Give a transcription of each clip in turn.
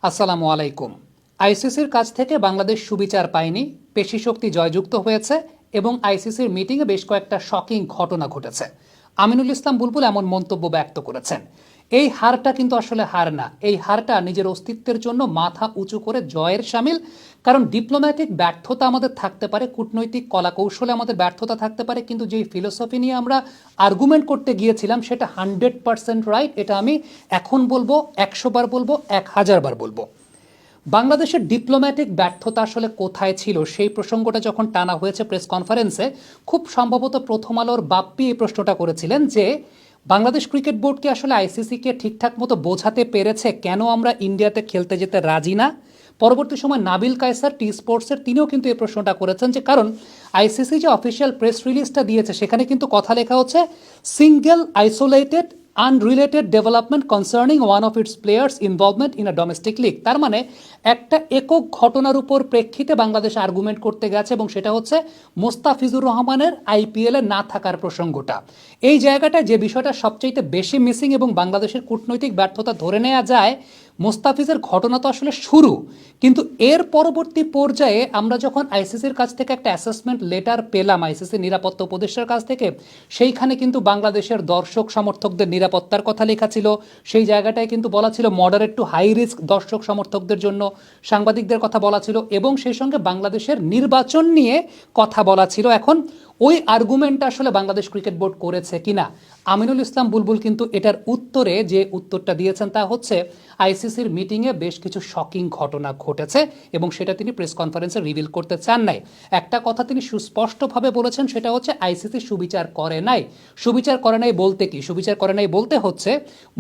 আসসালামু আলাইকুম। আইসিসির কাছ থেকে বাংলাদেশ সুবিচার পায়নি, পেশি শক্তি জয়যুক্ত হয়েছে এবং আইসিসির মিটিংয়ে বেশ কয়েকটা শকিং ঘটনা ঘটেছে। আমিনুল ইসলাম বুলবুল এমন মন্তব্য ব্যক্ত করেছেন। এই হারটা কিন্তু আসলে হার না, এই হারটা নিজের অস্তিত্বের জন্য মাথা উঁচু করে জয়ের সামিল। কারণ ডিপ্লোম্যাটিক ব্যর্থতা আমাদের থাকতে পারে, কূটনৈতিক কলাকৌশলে আমাদের ব্যর্থতা থাকতে পারে, কিন্তু যেই ফিলোসফি নিয়ে আমরা আর্গুমেন্ট করতে গিয়েছিলাম সেটা 100% রাইট। এটা আমি এখন বলবো, 100 বার বলবো, 1000 বার বলবো। বাংলাদেশের ডিপ্লোম্যাটিক ব্যর্থতা আসলে কোথায় ছিল সেই প্রসঙ্গটা যখন টানা হয়েছে প্রেস কনফারেন্সে, খুব সম্ভবত প্রথম আলোর বাপ্পি এই প্রশ্নটা করেছিলেন যে বাংলাদেশ ক্রিকেট বোর্ডকে আসলে আইসিসিকে ঠিকঠাক মতো বোঝাতে পেরেছে কেন আমরা ইন্ডিয়াতে খেলতে যেতে রাজি না। পরবর্তী সময় নাবিল কায়সার টি স্পোর্টসের তিনিও কিন্তু এই প্রশ্নটা করেছেন যে কারণ আইসিসি যে অফিসিয়াল প্রেস রিলিজটা দিয়েছে সেখানে কিন্তু কথা লেখা হচ্ছে single isolated unrelated development concerning one of its players involvement in a domestic league. তার মানে একটা একক ঘটনার উপর প্রেক্ষিতে বাংলাদেশ আর্গুমেন্ট করতে গেছে এবং সেটা হচ্ছে মোস্তাফিজুর রহমানের আইপিএলে না থাকার প্রসঙ্গটা। এই জায়গাটা যে বিষয়টা সবচাইতে বেশি মিসিং এবং বাংলাদেশের কূটনৈতিক ব্যর্থতা ধরে নেওয়া যায়, মোস্তাফিজের ঘটনা তো আসলে শুরু, কিন্তু এর পরবর্তী পর্যায়ে আমরা যখন আইসিসির কাছ থেকে একটা অ্যাসেসমেন্ট লেটার পেলাম আইসিসির নিরাপত্তা উপদেষ্টার কাছ থেকে, সেইখানে কিন্তু বাংলাদেশের দর্শক সমর্থকদের নিরাপত্তার কথা লেখা ছিল। সেই জায়গাটায় কিন্তু বলা ছিল মডারেট টু হাই রিস্ক দর্শক সমর্থকদের জন্য, সাংবাদিকদের কথা বলা ছিল এবং সেই সঙ্গে বাংলাদেশের নির্বাচন নিয়ে কথা বলা ছিল। এখন ওই আর্গুমেন্টটা আসলে বাংলাদেশ ক্রিকেট বোর্ড করেছে কিনা, আমিনুল ইসলাম বুলবুল কিন্তু এটার উত্তরে যে উত্তরটা দিয়েছেন তা হচ্ছে আইসিসির মিটিংয়ে বেশ কিছু শকিং ঘটনা ঘটেছে এবং সেটা তিনি প্রেস কনফারেন্সে রিভিল করতে চান নাই। একটা কথা তিনি সুস্পষ্টভাবে বলেছেন, সেটা হচ্ছে আইসিসি সুবিচার করে নাই। সুবিচার করে নাই বলতে কি? সুবিচার করে নাই বলতে হচ্ছে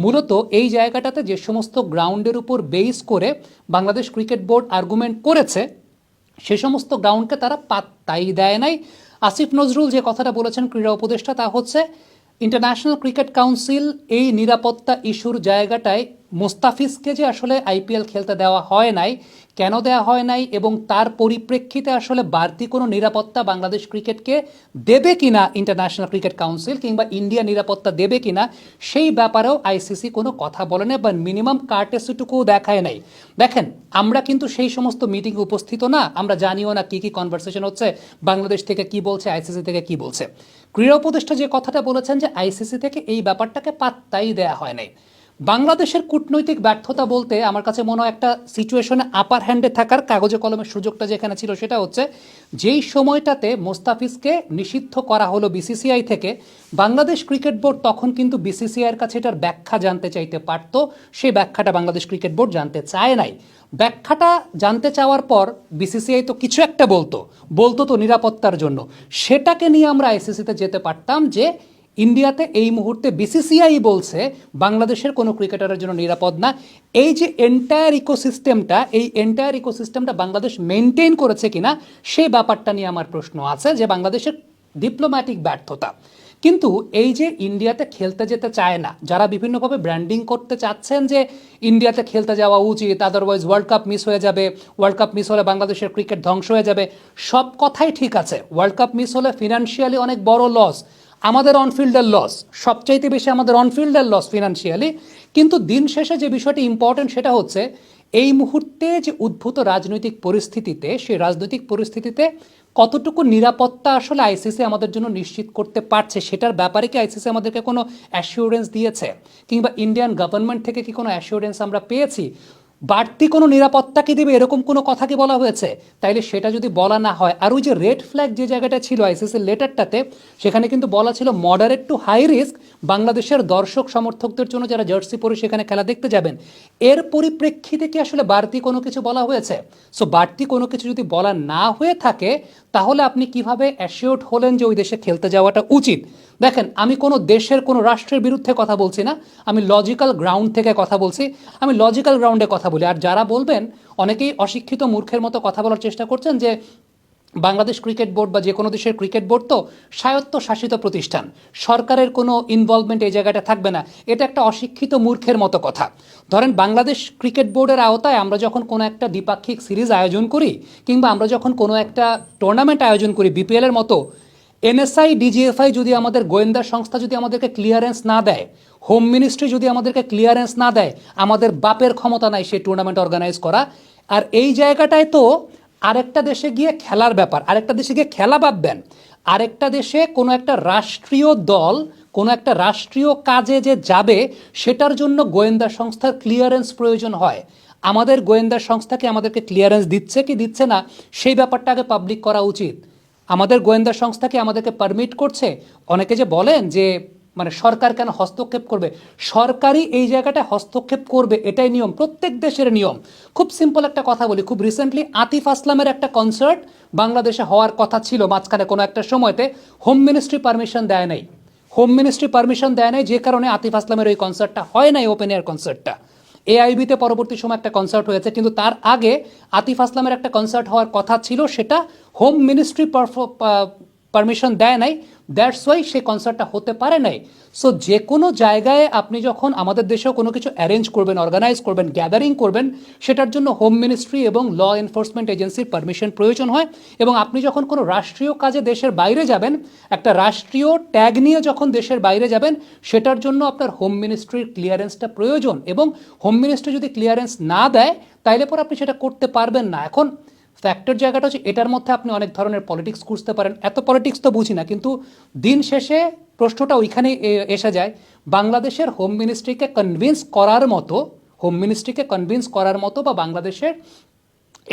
মূলত এই জায়গাটাতে যে সমস্ত গ্রাউন্ডের উপর বেস করে বাংলাদেশ ক্রিকেট বোর্ড আর্গুমেন্ট করেছে সে সমস্ত গ্রাউন্ডকে তারা পাত্তাই দেয় নাই। আসিফ নজরুল যে কথাটা বলেছেন ক্রীড়া উপদেষ্টা, তা হচ্ছে ইন্টারন্যাশনাল ক্রিকেট কাউন্সিল এই নিরাপত্তা ইস্যুর জায়গাটায় মোস্তাফিজকে যে আসলে আইপিএল খেলতে দেওয়া হয় নাই, কেন দেওয়া হয় নাই এবং তার পরিপ্রেক্ষিতে আসলে বাড়তি কোনো নিরাপত্তা বাংলাদেশ ক্রিকেটকে দেবে কিনা ইন্টারন্যাশনাল ক্রিকেট কাউন্সিল কিংবা ইন্ডিয়া নিরাপত্তা দেবে কিনা, সেই ব্যাপারেও আইসিসি কোনো কথা বলে না বা মিনিমাম কার্টেসিটুকুও দেখায় নাই। দেখেন, আমরা কিন্তু সেই সমস্ত মিটিংয়ে উপস্থিত না, আমরা জানিও না কী কী কনভারসেশন হচ্ছে, বাংলাদেশ থেকে কি বলছে, আইসিসি থেকে কি বলছে। ক্রীড়া উপদেষ্টা যে কথাটা বলেছেন যে আইসিসি থেকে এই ব্যাপারটাকে পাত্তাই দেয়া হয় নাই। বাংলাদেশের কূটনৈতিক ব্যর্থতা বলতে আমার কাছে মনে হয় একটা সিচুয়েশনে আপার হ্যান্ডে থাকার কাগজে কলমের সুযোগটা যেখানে ছিল সেটা হচ্ছে যেই সময়টাতে মোস্তাফিজকে নিষিদ্ধ করা হলো বিসিসিআই থেকে, বাংলাদেশ ক্রিকেট বোর্ড তখন কিন্তু বিসিসিআইয়ের কাছে এটার ব্যাখ্যা জানতে চাইতে পারত, সেই ব্যাখ্যাটা বাংলাদেশ ক্রিকেট বোর্ড জানতে চায় নাই। ব্যাখ্যাটা জানতে চাওয়ার পর বিসিসিআই তো কিছু একটা বলতো বলতো তো নিরাপত্তার জন্য, সেটাকে নিয়ে আমরা আইসিসিতে যেতে পারতাম যে ইন্ডিয়াতে এই মুহূর্তে বিসিসিআই বলছে বাংলাদেশের কোনো ক্রিকেটারের জন্য নিরাপদ না। এই যে এন্টায়ার ইকোসিস্টেমটা, এই এন্টায়ার ইকোসিস্টেমটা বাংলাদেশ মেনটেন করেছে কিনা সেই ব্যাপারটা নিয়ে আমার প্রশ্ন আছে, যে বাংলাদেশের ডিপ্লোম্যাটিক ব্যর্থতা। কিন্তু এই যে ইন্ডিয়াতে খেলতে যেতে চায় না, যারা বিভিন্নভাবে ব্র্যান্ডিং করতে চাচ্ছেন যে ইন্ডিয়াতে খেলতে যাওয়া উচিত, আদারওয়াইজ ওয়ার্ল্ড কাপ মিস হয়ে যাবে, ওয়ার্ল্ড কাপ মিস হলে বাংলাদেশের ক্রিকেট ধ্বংস হয়ে যাবে, সব কথাই ঠিক আছে। ওয়ার্ল্ড কাপ মিস হলে ফিনান্সিয়ালি অনেক বড় লস, আমাদের অনফিল্ডের লস, সবচাইতে বেশি আমাদের অনফিল্ডের লস ফিনান্সিয়ালি। কিন্তু দিন শেষে যে বিষয়টি ইম্পর্টেন্ট সেটা হচ্ছে এই মুহূর্তে যে উদ্ভূত রাজনৈতিক পরিস্থিতিতে, সেই রাজনৈতিক পরিস্থিতিতে কতটুকু নিরাপত্তা আসলে আইসিসি আমাদের জন্য নিশ্চিত করতে পারছে, সেটার ব্যাপারে কি আইসিসি আমাদেরকে কোনো অ্যাসিওরেন্স দিয়েছে কিংবা ইন্ডিয়ান গভর্নমেন্ট থেকে কি কোনো অ্যাসিওরেন্স আমরা পেয়েছি? বাড়তি কোনো নিরাপত্তা কি দেবে এরকম কোনো কথা কি বলা হয়েছে? তাইলে সেটা যদি বলা না হয়, আর ওই যে রেড ফ্ল্যাগ যে জায়গাটা ছিল আইসিসির লেটারটাতে, সেখানে কিন্তু বলা ছিল মডারেট টু হাই রিস্ক বাংলাদেশের দর্শক সমর্থকদের জন্য যারা জার্সি পরে সেখানে খেলা দেখতে যাবেন। এর পরিপ্রেক্ষিতে কি আসলে বাড়তি কোনো কিছু বলা হয়েছে? সো বাড়তি কোনো কিছু যদি বলা না হয়ে থাকে তাহলে আপনি কিভাবে অ্যাসিওর্ড হলেন যে ওই দেশে খেলতে যাওয়াটা উচিত? দেখেন, আমি কোনো দেশের কোনো রাষ্ট্রের বিরুদ্ধে কথা বলছি না, আমি লজিক্যাল গ্রাউন্ড থেকে কথা বলছি, আমি লজিক্যাল গ্রাউন্ডে কথা বলি। আর যারা বলবেন, অনেকেই অশিক্ষিত মূর্খের মতো কথা বলার চেষ্টা করছেন যে বাংলাদেশ ক্রিকেট বোর্ড বা যে কোনো দেশের ক্রিকেট বোর্ড তো স্বায়ত্তশাসিত প্রতিষ্ঠান, সরকারের কোনো ইনভলভমেন্ট এই জায়গাটা থাকবে না, এটা একটা অশিক্ষিত মূর্খের মতো কথা। ধরেন, বাংলাদেশ ক্রিকেট বোর্ডের আওতায় আমরা যখন কোনো একটা দ্বিপাক্ষিক সিরিজ আয়োজন করি কিংবা আমরা যখন কোনো একটা টুর্নামেন্ট আয়োজন করি বিপিএলের মতো, এনএসআই ডিজিএফআই যদি আমাদের গোয়েন্দা সংস্থা যদি আমাদেরকে ক্লিয়ারেন্স না দেয়, হোম মিনিস্ট্রি যদি আমাদেরকে ক্লিয়ারেন্স না দেয়, আমাদের বাপের ক্ষমতা নাই সেই টুর্নামেন্ট অর্গানাইজ করা। আর এই জায়গাটায় তো আরেকটা দেশে গিয়ে খেলার ব্যাপার, আরেকটা দেশে গিয়ে খেলা ভাববেন, আরেকটা দেশে কোনো একটা রাষ্ট্রীয় দল কোনো একটা রাষ্ট্রীয় কাজে যে যাবে সেটার জন্য গোয়েন্দা সংস্থার ক্লিয়ারেন্স প্রয়োজন হয়। আমাদের গোয়েন্দা সংস্থাকে আমাদেরকে ক্লিয়ারেন্স দিচ্ছে কি দিচ্ছে না সেই ব্যাপারটা আগে পাবলিক করা উচিত। আমাদের গোয়েন্দা সংস্থাকে আমাদেরকে পারমিট করছে। অনেকে যে বলেন যে মানে সরকার কেন হস্তক্ষেপ করবে, সরকারই এই জায়গাটায় হস্তক্ষেপ করবে, এটাই নিয়ম, প্রত্যেক দেশের নিয়ম। খুব সিম্পল একটা কথা বলি, খুব রিসেন্টলি আতিফ আসলামের একটা কনসার্ট বাংলাদেশে হওয়ার কথা ছিল মাঝখানে কোনো একটা সময়তে, হোম মিনিস্ট্রি পারমিশন দেয় নাই। হোম মিনিস্ট্রি পারমিশন দেয় নাই, যে কারণে আতিফ আসলামের ওই কনসার্টটা হয় নাই, ওপেন এয়ার কনসার্টটা। এআইবিতে পরবর্তী সময় একটা কনসার্ট হয়েছে, কিন্তু তার আগে আতিফ আসলামের একটা কনসার্ট হওয়ার কথা ছিল, সেটা হোম মিনিস্ট্রি পারমিশন দেয় নাই, দ্যাটস ওয়াই সেই কনসার্টটা হতে পারে নাই। সো যে কোনো জায়গায় আপনি যখন আমাদের দেশেও কোনো কিছু অ্যারেঞ্জ করবেন, অর্গানাইজ করবেন, গ্যাদারিং করবেন, সেটার জন্য হোম মিনিস্ট্রি এবং ল এনফোর্সমেন্ট এজেন্সির পারমিশন প্রয়োজন হয়। এবং আপনি যখন কোনো রাষ্ট্রীয় কাজে দেশের বাইরে যাবেন, একটা রাষ্ট্রীয় ট্যাগ নিয়ে যখন দেশের বাইরে যাবেন, সেটার জন্য আপনার হোম মিনিস্ট্রির ক্লিয়ারেন্সটা প্রয়োজন। এবং হোম মিনিস্ট্রি যদি ক্লিয়ারেন্স না দেয়, তাইলে পর আপনি সেটা করতে পারবেন না। এখন ফ্যাক্টর জায়গাটা হচ্ছে এটার মধ্যে আপনি অনেক ধরনের পলিটিক্স খুঁজতে পারেন, এত পলিটিক্স তো বুঝি না, কিন্তু দিন শেষে প্রশ্নটা ওইখানেই এসে যায়, বাংলাদেশের হোম মিনিস্ট্রিকে কনভিন্স করার মতো, হোম মিনিস্ট্রিকে কনভিন্স করার মতো বা বাংলাদেশের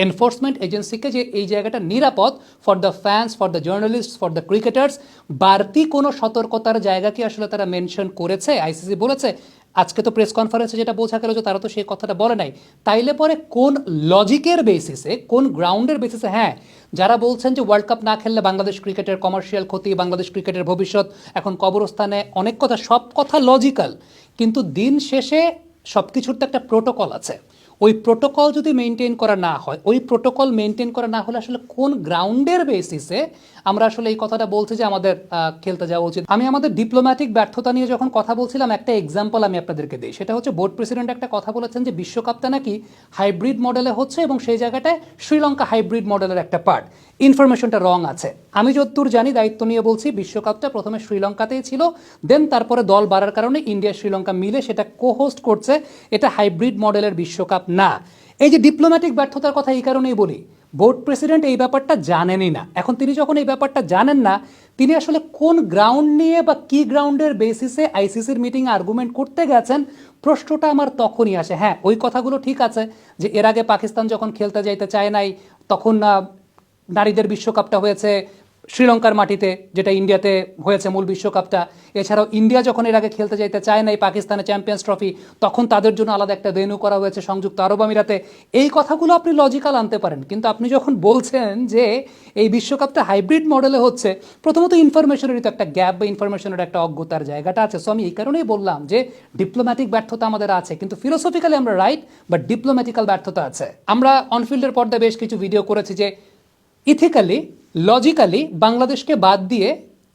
এনফোর্সমেন্ট এজেন্সিকে যে এই জায়গাটা নিরাপদ for the fans, for the journalist, for the cricketers, বাড়তি কোনো সতর্কতার জায়গা কি আসলে তারা মেনশন করেছে? আইসিসি বলেছে? আজকে তো প্রেস কনফারেন্সে যেটা বোঝা গেল যে তারা তো সেই কথাটা বলে নাই। তাইলে পরে কোন লজিকের বেসিসে, কোন গ্রাউন্ডের বেসিসে, হ্যাঁ যারা বলছেন যে ওয়ার্ল্ড কাপ না খেললে বাংলাদেশ ক্রিকেটের কমার্শিয়াল ক্ষতি, বাংলাদেশ ক্রিকেটের ভবিষ্যৎ এখন কবরস্থানে, অনেক কথা, সব কথা লজিক্যাল, কিন্তু দিন শেষে সব কিছুর তো একটা প্রোটোকল আছে। ওই প্রোটোকল যদি মেনটেন করা না হয়, ওই প্রোটোকল মেনটেন করা না হলে আসলে কোন গ্রাউন্ডের বেসিসে আমরা আসলে এই কথাটা বলছি যে আমাদের খেলতে যাওয়া উচিত? আমি আমাদের ডিপ্লোম্যাটিক ব্যর্থতা নিয়ে যখন কথা বলছিলাম, একটা এক্সাম্পল আমি আপনাদেরকে দিই, সেটা হচ্ছে বোর্ড প্রেসিডেন্ট একটা কথা বলেছেন যে বিশ্বকাপটা নাকি হাইব্রিড মডেলে হচ্ছে এবং সেই জায়গাটায় শ্রীলঙ্কা হাইব্রিড মডেলের একটা পার্ট। ইনফরমেশনটা রং আছে। আমি যতদূর জানি, দায়িত্ব নিয়ে বলছি, বিশ্বকাপটা প্রথমে শ্রীলঙ্কাতেই ছিল, দেন তারপরে দল বাড়ার কারণে ইন্ডিয়া শ্রীলঙ্কা মিলে সেটা কো-হোস্ট করছে। এটা হাইব্রিড মডেলের বিশ্বকাপ না। এই যে ডিপ্লোম্যাটিক ব্যর্থতার কথা এই কারণেই বলি, বোর্ড প্রেসিডেন্ট এই ব্যাপারটা জানেনই না। এখন তিনি যখন এই ব্যাপারটা জানেন না, তিনি আসলে কোন গ্রাউন্ড নিয়ে বা কি গ্রাউন্ডের বেসিসে আইসিসির মিটিংয়ে আর্গুমেন্ট করতে গেছেন, প্রশ্নটা আমার তখনই আসে। হ্যাঁ, ওই কথাগুলো ঠিক আছে যে এর আগে পাকিস্তান যখন খেলতে যাইতে চায় নাই, তখন নারীদের বিশ্বকাপটা হয়েছে শ্রীলঙ্কার মাটিতে, যেটা ইন্ডিয়াতে হয়েছে মূল বিশ্বকাপটা। এছাড়াও ইন্ডিয়া যখন এর আগে খেলতে যাইতে চায় নাই পাকিস্তানে চ্যাম্পিয়ন্স ট্রফি, তখন তাদের জন্য আলাদা একটা ভেন্যু করা হয়েছে সংযুক্ত আরব আমিরাতে। এই কথাগুলো আপনি লজিক্যাল আনতে পারেন, কিন্তু আপনি যখন বলছেন যে এই বিশ্বকাপটা হাইব্রিড মডেলে হচ্ছে, প্রথমত ইনফরমেশনেরই তো একটা গ্যাপ বা ইনফরমেশনের একটা অজ্ঞতার জায়গাটা আছে। সো আমি এই কারণেই বললাম যে ডিপ্লোম্যাটিক ব্যর্থতা আমাদের আছে, কিন্তু ফিলোসফিক্যালি আমরা রাইট, বাট ডিপ্লোম্যাটিক্যাল ব্যর্থতা আছে। আমরা অনফিল্ডের পর্দায় বেশ কিছু ভিডিও করেছি যে ইথিক্যালি, লজিক্যালি বাংলাদেশকে বাদ দিয়ে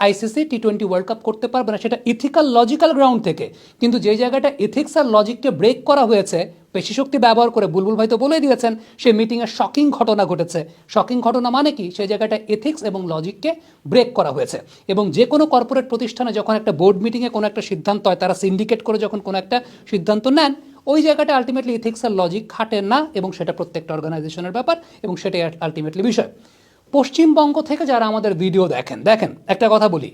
আইসিসি টি-20 ওয়ার্ল্ড কাপ করতে পারবে না, সেটা ইথিক্যাল লজিক্যাল গ্রাউন্ড থেকে। কিন্তু যে জায়গাটা এথিক্স আর লজিককে ব্রেক করা হয়েছে পেশি শক্তি ব্যবহার করে, বুলবুল ভাই তো বলে দিয়েছেন, সেই মিটিংয়ে শকিং ঘটনা ঘটেছে। শকিং ঘটনা মানে কি? সেই জায়গাটা এথিক্স এবং লজিককে ব্রেক করা হয়েছে। এবং যে কোনো কর্পোরেট প্রতিষ্ঠানে যখন একটা বোর্ড মিটিংয়ে কোনো একটা সিদ্ধান্ত হয়, তারা সিন্ডিকেট করে যখন কোনো একটা সিদ্ধান্ত নেন, ওই জায়গাটা আলটিমেটলি এথিক্স আর লজিক খাটে না, এবং সেটা প্রত্যেকটা অর্গানাইজেশনের ব্যাপার, এবং সেটাই আলটিমেটলি বিষয়। পশ্চিমবঙ্গ থেকে যারা আমাদের ভিডিও দেখেন একটা কথা বলি,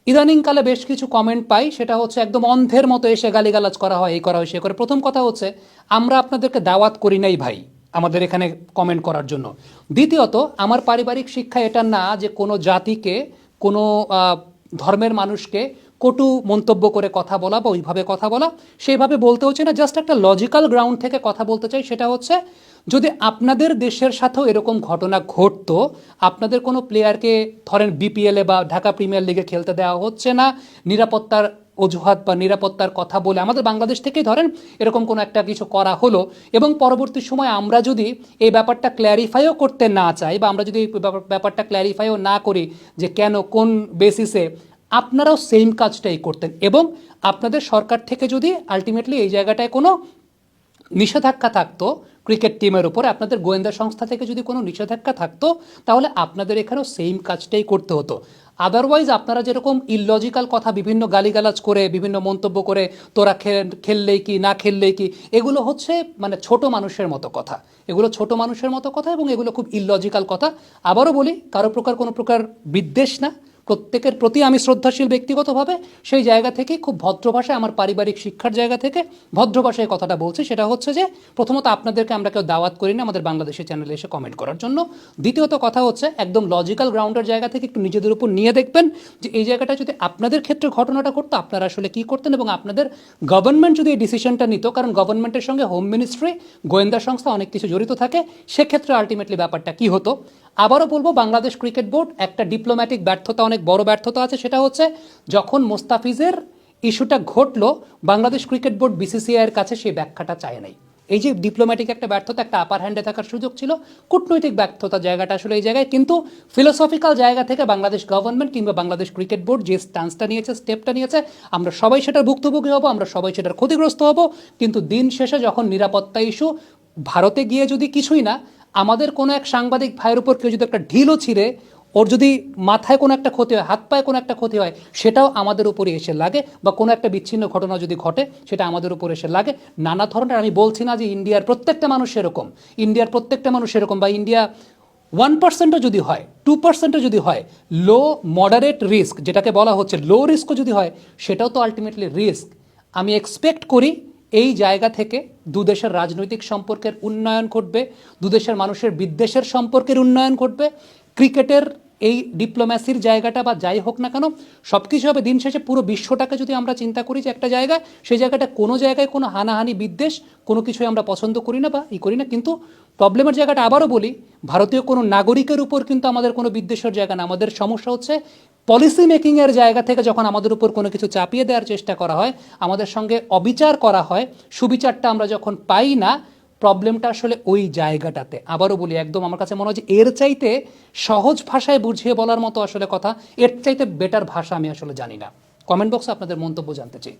ইদানিংকালে বেশ কিছু কমেন্ট পাই, সেটা হচ্ছে একদম অন্ধের মতো এসে গালিগালাজ করা হয়, এই করা হয়, সে করে। প্রথম কথা হচ্ছে, আমরা আপনাদেরকে দাওয়াত করি নাই ভাই আমাদের এখানে কমেন্ট করার জন্য। দ্বিতীয়ত, আমার পারিবারিক শিক্ষা এটা না যে কোনো জাতিকে, কোনো ধর্মের মানুষকে কটু মন্তব্য করে কথা বলা বা ওইভাবে কথা বলা, সেইভাবে বলতে হচ্ছে না। জাস্ট একটা লজিক্যাল গ্রাউন্ড থেকে কথা বলতে চাই, সেটা হচ্ছে যদি আপনাদের দেশের সাথেও এরকম ঘটনা ঘটতো, আপনাদের কোনো প্লেয়ারকে ধরেন বিপিএলে বা ঢাকা প্রিমিয়ার লিগে খেলতে দেওয়া হচ্ছে না, নিরাপত্তার অজুহাত বা নিরাপত্তার কথা বলে আমাদের বাংলাদেশ থেকেই ধরেন এরকম কোনো একটা কিছু করা হলো, এবং পরবর্তী সময় আমরা যদি এই ব্যাপারটা ক্ল্যারিফাইও করতে না চাই, বা আমরা যদি এই ব্যাপারটা ক্ল্যারিফাইও না করি যে কেন, কোন বেসিসে, আপনারাও সেম কাজটাই করতেন। এবং আপনাদের সরকার থেকে যদি আলটিমেটলি এই জায়গাটায় কোনো নিষেধাজ্ঞা থাকতো ক্রিকেট টিমের উপরে, আপনাদের গোয়েন্দা সংস্থা থেকে যদি কোনো নিষেধাজ্ঞা থাকতো, তাহলে আপনাদের এখানেও সেম কাজটাই করতে হতো। আদারওয়াইজ আপনারা যেরকম ইললজিক্যাল কথা বিভিন্ন গালিগালাজ করে, বিভিন্ন মন্তব্য করে, তোরা খেললেই কি না খেললেই কি, এগুলো হচ্ছে মানে ছোট মানুষের মতো কথা, এগুলো ছোট মানুষের মতো কথা এবং এগুলো খুব ইললজিক্যাল কথা। আবারও বলি, কারো প্রকার কোনো প্রকার বিদ্বেষ না, প্রত্যেকের প্রতি আমি শ্রদ্ধাশীল ব্যক্তিগতভাবে, সেই জায়গা থেকে খুব ভদ্র ভাষায়, আমার পারিবারিক শিক্ষার জায়গা থেকে ভদ্র ভাষায় কথাটা বলছি। সেটা হচ্ছে যে প্রথমত আপনাদেরকে আমরা কেউ দাওয়াত করি না আমাদের বাংলাদেশের চ্যানেলে এসে কমেন্ট করার জন্য। দ্বিতীয়ত কথা হচ্ছে একদম লজিক্যাল গ্রাউন্ডের জায়গা থেকে একটু নিজেদের উপর নিয়ে দেখবেন যে এই জায়গাটা যদি আপনাদের ক্ষেত্রে ঘটনাটা করতো আপনারা আসলে কী করতেন, এবং আপনাদের গভর্নমেন্ট যদি এই ডিসিশনটা নিত, কারণ গভর্নমেন্টের সঙ্গে হোম মিনিস্ট্রি, গোয়েন্দা সংস্থা অনেক কিছু জড়িত থাকে, সেক্ষেত্রে আলটিমেটলি ব্যাপারটা কী হতো। আবারও বলবো, বাংলাদেশ ক্রিকেট বোর্ড একটা ডিপ্লোম্যাটিক ব্যর্থতা, অনেক বড় ব্যর্থতা আছে। সেটা হচ্ছে যখন মোস্তাফিজের ইস্যুটা ঘটলো, বাংলাদেশ ক্রিকেট বোর্ড বিসিসিআইয়ের কাছে সেই ব্যাখ্যাটা চায় নাই। এই যে ডিপ্লোম্যাটিক একটা ব্যর্থতা, একটা আপার হ্যান্ডে থাকার সুযোগ ছিল, কূটনৈতিক ব্যর্থতা জায়গাটা আসলে এই জায়গায়, কিন্তু ফিলোসফিক্যাল জায়গা থেকে বাংলাদেশ গভর্নমেন্ট কিংবা বাংলাদেশ ক্রিকেট বোর্ড যে স্ট্যান্সটা নিয়েছে, স্টেপটা নিয়েছে, আমরা সবাই সেটার ভুক্তভোগী হব, আমরা সবাই সেটার ক্ষতিগ্রস্ত হব। কিন্তু দিন শেষে যখন নিরাপত্তা ইস্যু, ভারতে গিয়ে যদি কিছুই না, আমাদের কোনো এক সাংবাদিক ভাইয়ের উপর কেউ যদি একটা ঢিলও ছিঁড়ে, ওর যদি মাথায় কোনো একটা ক্ষতি হয়, হাত পায়ে কোনো একটা ক্ষতি হয়, সেটাও আমাদের উপরে এসে লাগে, বা কোনো একটা বিচ্ছিন্ন ঘটনা যদি ঘটে সেটা আমাদের উপর এসে লাগে। নানা ধরনের, আমি বলছি না যে ইন্ডিয়ার প্রত্যেকটা মানুষ এরকম, ইন্ডিয়ার প্রত্যেকটা মানুষ এরকম, বা ইন্ডিয়া 1%ও যদি হয়, 2%ও যদি হয়, লো মডারেট রিস্ক যেটাকে বলা হচ্ছে, লো রিস্কও যদি হয়, সেটাও তো আলটিমেটলি রিস্ক। আমি এক্সপেক্ট করি এই জায়গা থেকে দুদেশের রাজনৈতিক সম্পর্কের উন্নয়ন ঘটবে, দুদেশের মানুষের বিদ্বেষের সম্পর্কের উন্নয়ন ঘটবে, ক্রিকেটের এই ডিপ্লোম্যাসির জায়গাটা বা যাই হোক না কেন সব কিছু হবে। দিন শেষে পুরো বিশ্বটাকে যদি আমরা চিন্তা করি যে একটা জায়গা, সেই জায়গাটা কোনো জায়গায় কোনো হানাহানি বিদ্বেষ কোনো কিছুই আমরা পছন্দ করি না বা করি না। কিন্তু প্রবলেমের জায়গাটা আবারও বলি, ভারতীয় কোনো নাগরিকের উপর কিন্তু আমাদের কোনো বিদ্বেষের জায়গা না। আমাদের সমস্যা হচ্ছে পলিসি মেকিংয়ের জায়গা থেকে যখন আমাদের উপর কোনো কিছু চাপিয়ে দেওয়ার চেষ্টা করা হয়, আমাদের সঙ্গে অবিচার করা হয়, সুবিচারটা আমরা যখন পাই না, প্রবলেমটা আসলে ওই জায়গাটাতে। আবারও বলি, একদম আমার কাছে মনে হয় যে এর চাইতে সহজ ভাষায় বুঝিয়ে বলার মতো আসলে কথা, এর চাইতে বেটার ভাষা আমি আসলে জানি না। কমেন্ট বক্সে আপনাদের মন্তব্য জানতে চাই।